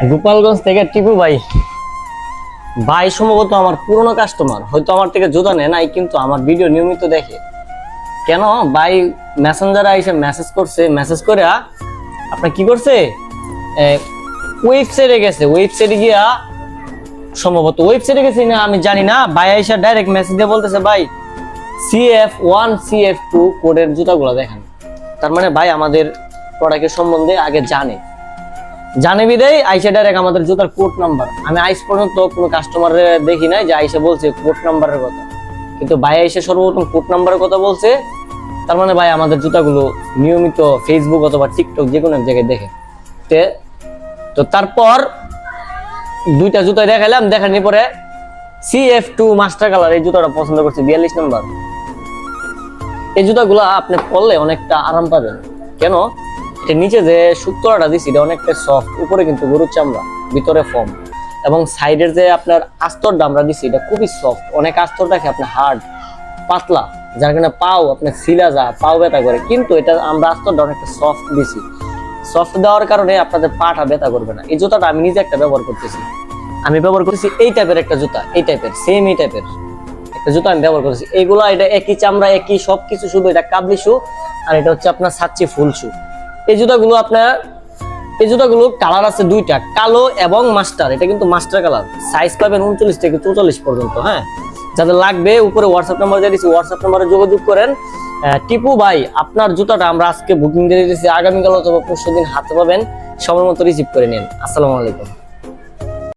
গোপালগঞ্জ থেকে টিপু ভাই। ভাই সম্ভবত আমার পুরনো কাস্টমার, হয়তো আমার থেকে জুতা নেয় নাই, কিন্তু আমার ভিডিও নিয়মিত দেখে। কেন ভাই মেসেঞ্জারে এসে মেসেজ করছে, মেসেজ করে আপনার কি করছে, ওয়েবসাইটে গেছে, ওয়েবসাইটে গিয়া সম্ভবত ওয়েবসাইটে গেছে না আমি জানি না, ভাই এসে ডাইরেক্ট মেসেজ দিয়ে বলতেছে ভাই CF1 CF2 কোডের জুতাগুলো দেখেন। তার মানে ভাই আমাদের প্রোডাক্টের সম্বন্ধে আগে জানে বিদায় আইসা ডাইরেক্ট আমাদের জুতার কোড নাম্বার। আমি আইস পর্যন্ত কোনো কাস্টমারে দেখি নাই যে আইসা বলছে কোড নাম্বারের কথা, কিন্তু ভাই এসে সর্বপ্রথম কোড নাম্বারের কথা বলছে। তার মানে ভাই আমাদের জুতাগুলো নিয়মিত ফেসবুক অথবা টিকটক যে কোনো এক জায়গায় দেখে। তো তারপর দুইটা জুতা দেখাইলাম, দেখানোর পরে CF2 মাস্টার কালার এই জুতাটা পছন্দ করছে, 42 নাম্বার। এই জুতাগুলো আপনি পরলে অনেকটা আরাম পাবেন। কেন, এটা নিচে যে সুতরাটা দিছি এটা অনেকটা সফট, উপরে কিন্তু গরুর চামড়া, ভিতরে ফর্ম, এবং সাইডের যে আপনার আস্তরটা আমরা দিছি এটা খুবই সফট। অনেক আস্তর থাকে আপনার হার্ড পাতলা, যার কারণে পাও আপনার সিলা যায়, পাও ব্যথা করে, কিন্তু এটা আমরা আস্তরটা অনেকটা সফট দিছি। সফট দেওয়ার কারণে আপনাদের পাটা ব্যথা করবে না। এই জুতাটা আমি নিজে একটা ব্যবহার করতেছি, আমি ব্যবহার করতেছি এই টাইপের একটা জুতা, এই টাইপের সেম এই টাইপের একটা জুতা আমি ব্যবহার করতেছি। এইগুলা এটা একই চামড়া, একই সবকিছু, শুধু এটা কাবলি শু আর এটা হচ্ছে আপনার সাচ্চি ফুল শু। এই জুতাগুলো কালার আছে দুইটা, কালো এবং মাস্টার। এটা কিন্তু মাস্টার কালার, সাইজ পাবেন 39 থেকে 44 পর্যন্ত। হ্যাঁ, যাদের লাগবে উপরে হোয়াটসঅ্যাপ নাম্বার দিয়ে দিচ্ছি, হোয়াটসঅ্যাপ নাম্বারে যোগাযোগ করেন। টিপু ভাই আপনার জুতাটা আমরা আজকে বুকিং দিয়ে দিয়েছি, আগামীকাল অথবা পরশুদিন হাতে পাবেন, সময় মতো রিসিভ করে নিন। আসসালামু আলাইকুম।